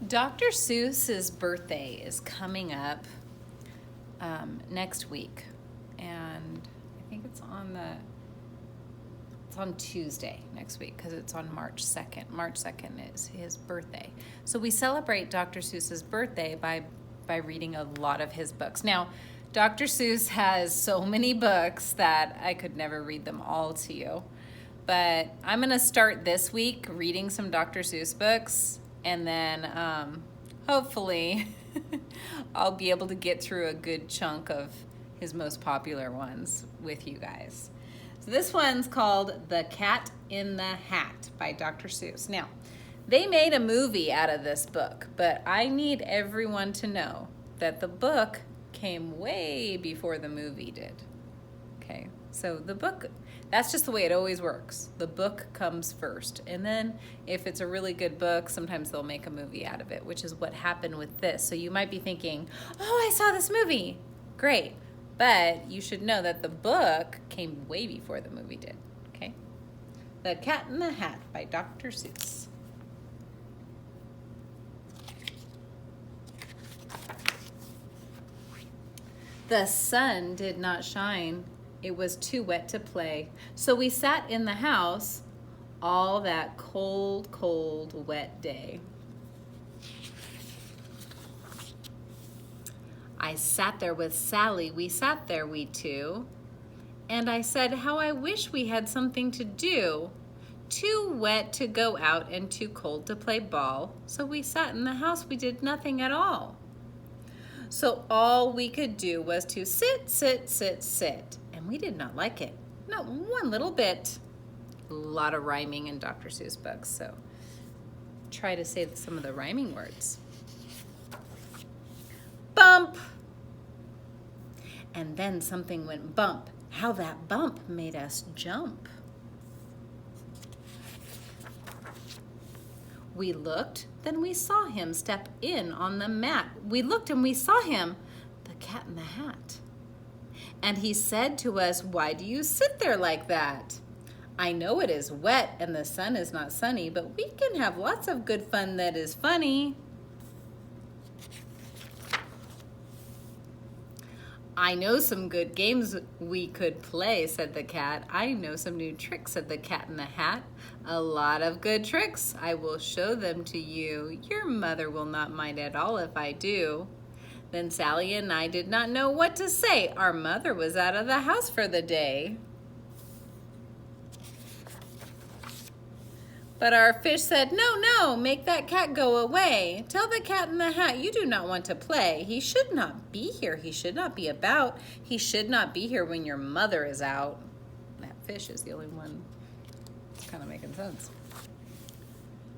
Dr. Seuss's birthday is coming up next week, and I think it's on Tuesday next week because it's on March 2nd. March 2nd is his birthday. So we celebrate Dr. Seuss's birthday by reading a lot of his books. Now, Dr. Seuss has so many books that I could never read them all to you. But I'm going to start this week reading some Dr. Seuss books, and then hopefully I'll be able to get through a good chunk of his most popular ones with you guys. So this one's called The Cat in the Hat by Dr. Seuss. Now, they made a movie out of this book, but I need everyone to know that the book came way before the movie did. Okay, so the book, that's just the way it always works. The book comes first, and then if it's a really good book, sometimes they'll make a movie out of it, which is what happened with this. So you might be thinking, oh, I saw this movie. Great. But you should know that the book came way before the movie did. Okay? The Cat in the Hat by Dr. Seuss. The sun did not shine. It was too wet to play. So we sat in the house all that cold, cold, wet day. I sat there with Sally. We sat there, we two. And I said, how I wish we had something to do. Too wet to go out and too cold to play ball. So we sat in the house. We did nothing at all. So all we could do was to sit, sit, sit, sit. And we did not like it. Not one little bit. A lot of rhyming in Dr. Seuss books, so try to say some of the rhyming words. Bump! And then something went bump. How that bump made us jump. We looked, then we saw him step in on the mat. We looked and we saw him, the Cat in the Hat. And he said to us, why do you sit there like that? I know it is wet and the sun is not sunny, but we can have lots of good fun that is funny. I know some good games we could play, said the cat. I know some new tricks, said the Cat in the Hat. A lot of good tricks. I will show them to you. Your mother will not mind at all if I do. Then Sally and I did not know what to say. Our mother was out of the house for the day. But our fish said, no, no, make that cat go away. Tell the Cat in the Hat you do not want to play. He should not be here. He should not be about. He should not be here when your mother is out. That fish is the only one that's kind of making sense.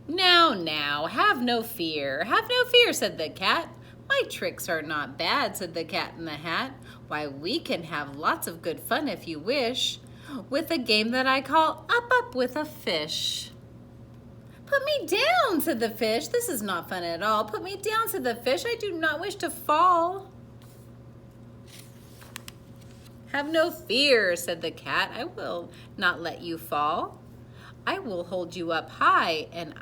Now, now, have no fear. Have no fear, said the cat. My tricks are not bad, said the Cat in the Hat. Why, we can have lots of good fun if you wish, with a game that I call Up, Up with a Fish. Put me down, said the fish. This is not fun at all. Put me down, said the fish. I do not wish to fall. Have no fear, said the cat. I will not let you fall. I will hold you up high, and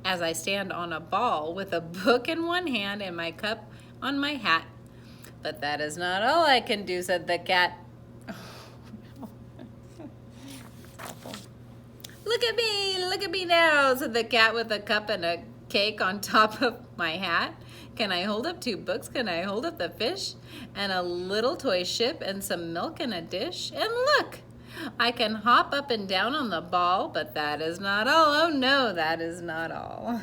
as I stand on a ball with a book in one hand and my cup on my hat. But that is not all I can do, said the cat. Look at me now, said the cat with a cup and a cake on top of my hat. Can I hold up 2 books? Can I hold up the fish? And a little toy ship and some milk in a dish? And look, I can hop up and down on the ball, but that is not all. Oh no, that is not all.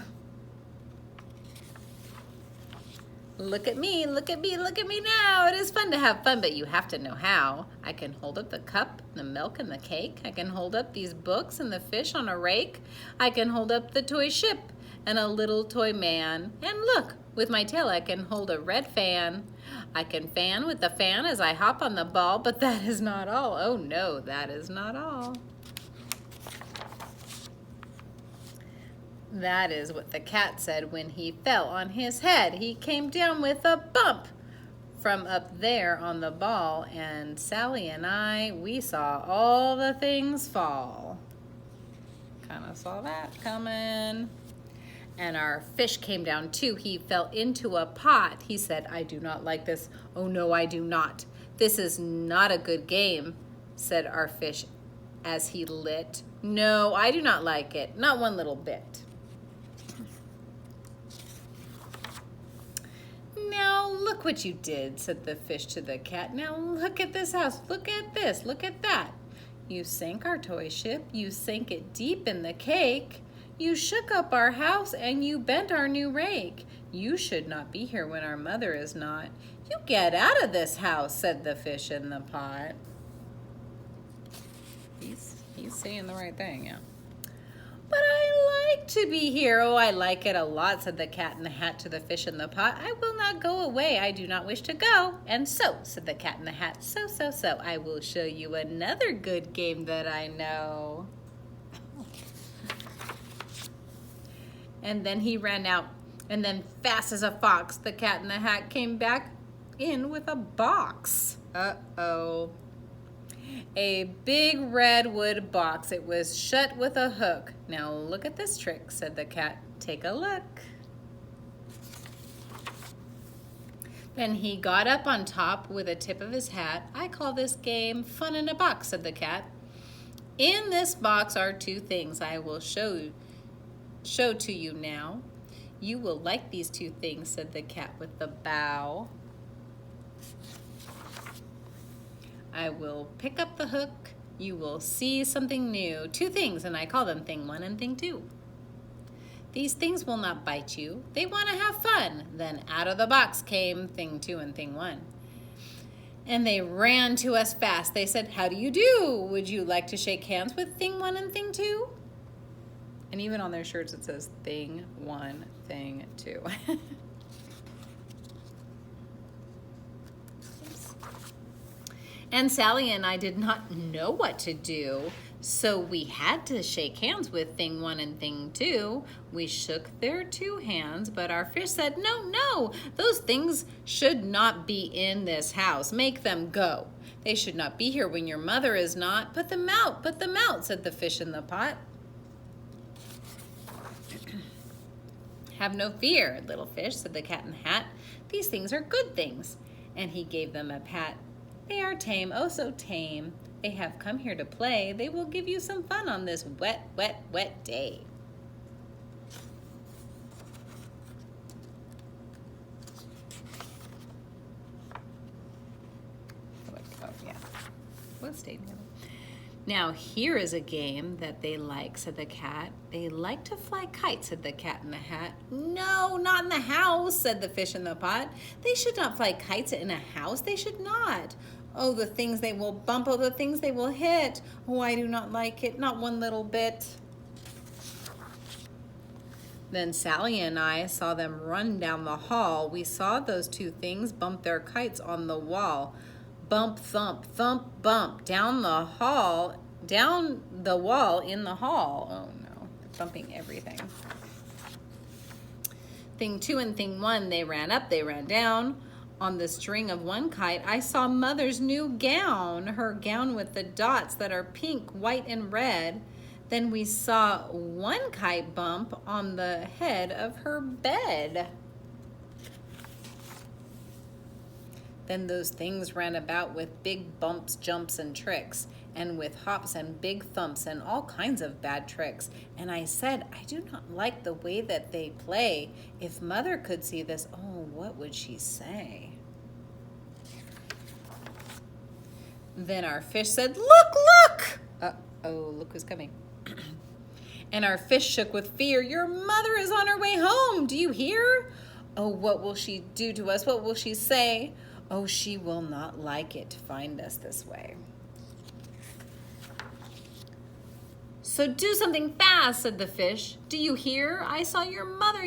Look at me, look at me, look at me now. It is fun to have fun, but you have to know how. I can hold up the cup, the milk, and the cake. I can hold up these books and the fish on a rake. I can hold up the toy ship and a little toy man. And look, with my tail I can hold a red fan. I can fan with the fan as I hop on the ball, but that is not all. Oh no, that is not all. That is what the cat said when he fell on his head. He came down with a bump from up there on the ball, and Sally and I, we saw all the things fall. Kind of saw that coming. And our fish came down too. He fell into a pot. He said, I do not like this. Oh no, I do not. This is not a good game, said our fish as he lit. No, I do not like it. Not one little bit. Now look what you did, said the fish to the cat. Now look at this house. Look at this. Look at that. You sank our toy ship. You sank it deep in the cake. You shook up our house and you bent our new rake. You should not be here when our mother is not. You get out of this house, said the fish in the pot. He's saying the right thing, yeah. But I like to be here. Oh, I like it a lot, said the cat in the hat to the fish in the pot. I will not go away. I do not wish to go. And so, said the cat in the hat, so, I will show you another good game that I know. And then he ran out, and then fast as a fox, the cat in the hat came back in with a box. Uh-oh. A big redwood box. It was shut with a hook. Now look at this trick, said the cat. Take a look. Then he got up on top with a tip of his hat. I call this game Fun in a Box, said the cat. In this box are two things I will show to you now. You will like these two things, said the cat with the bow. I will pick up the hook. You will see something new. Two things, and I call them thing one and thing two. These things will not bite you. They want to have fun. Then out of the box came thing two and thing one. And they ran to us fast. They said, how do you do? Would you like to shake hands with thing one and thing two? And even on their shirts it says thing one, thing two. And Sally and I did not know what to do, so we had to shake hands with thing one and thing two. We shook their two hands, but our fish said, no, those things should not be in this house. Make them go. They should not be here when your mother is not. Put them out, said the fish in the pot. Have no fear, little fish, said the cat in the hat. These things are good things. And he gave them a pat. They are tame, oh so tame. They have come here to play. They will give you some fun on this wet, wet, wet day. Oh, yeah. We'll stay together. Now, here is a game that they like, said the cat. They like to fly kites, said the cat in the hat. No, not in the house, said the fish in the pot. They should not fly kites in a house. They should not. Oh, the things they will bump. Oh, the things they will hit. Oh, I do not like it. Not one little bit. Then Sally and I saw them run down the hall. We saw those two things bump their kites on the wall. Bump, thump, thump, bump. Down the hall, down the wall in the hall. Oh no, they're bumping everything. Thing two and thing one, they ran up, they ran down. On the string of one kite, I saw Mother's new gown, her gown with the dots that are pink, white, and red. Then we saw one kite bump on the head of her bed. Then those things ran about with big bumps, jumps, and tricks, and with hops and big thumps and all kinds of bad tricks. And I said, I do not like the way that they play. If Mother could see this, oh, what would she say? Then our fish said, look! Uh-oh, look who's coming. And our fish shook with fear. Your mother is on her way home. Do you hear? Oh, what will she do to us? What will she say? Oh, she will not like it to find us this way. So do something fast, said the fish. Do you hear? I saw your mother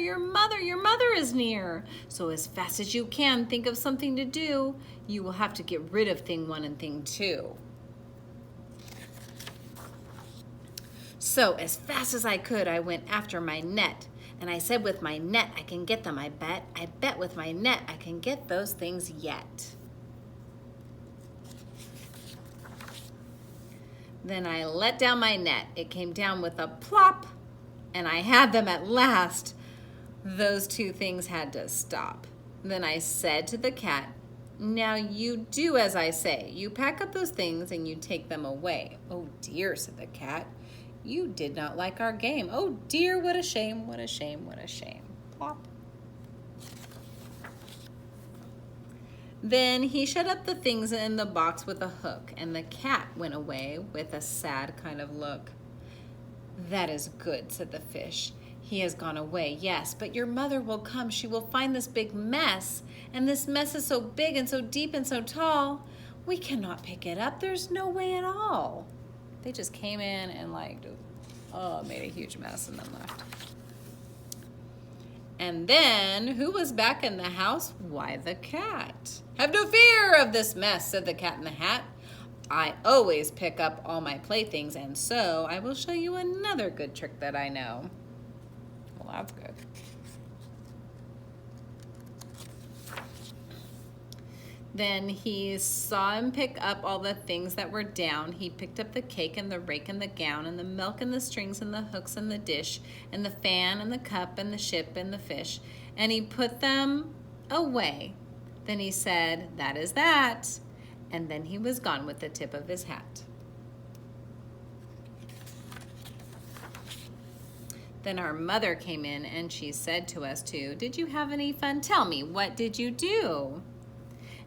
is near. So as fast as you can, think of something to do. You will have to get rid of thing one and thing two. So as fast as I could, I went after my net. And I said, with my net, I can get them, I bet. I bet with my net, I can get those things yet. Then I let down my net. It came down with a plop, and I had them at last. Those two things had to stop. Then I said to the cat, "Now you do as I say. You pack up those things and you take them away." "Oh dear," said the cat. "You did not like our game. Oh dear, what a shame, what a shame, what a shame." Plop. Then he shut up the things in the box with a hook, and the cat went away with a sad kind of look. "That is good," said the fish. "He has gone away, yes, but your mother will come. She will find this big mess, and this mess is so big and so deep and so tall. We cannot pick it up. There's no way at all." They just came in and made a huge mess and then left. And then, who was back in the house? Why, the cat. "Have no fear of this mess," said the Cat in the Hat. "I always pick up all my playthings, and so I will show you another good trick that I know." Well, that's good. Then he saw him pick up all the things that were down. He picked up the cake and the rake and the gown and the milk and the strings and the hooks and the dish and the fan and the cup and the ship and the fish, and he put them away. Then he said, "That is that," and then he was gone with the tip of his hat. Then our mother came in and she said to us two, "Did you have any fun? Tell me, what did you do?"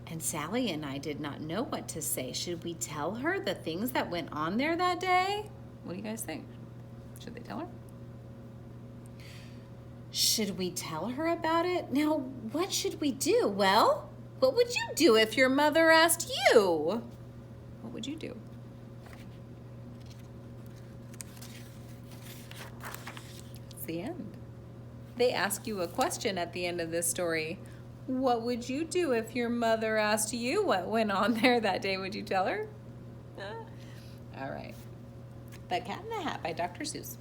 And Sally and I did not know what to say. Should we tell her the things that went on there that day? What do you guys think? Should they tell her? Should we tell her about it? Now, what should we do? Well, what would you do if your mother asked you? What would you do? It's the end. They ask you a question at the end of this story. What would you do if your mother asked you what went on there that day? Would you tell her? All right. The Cat in the Hat by Dr. Seuss.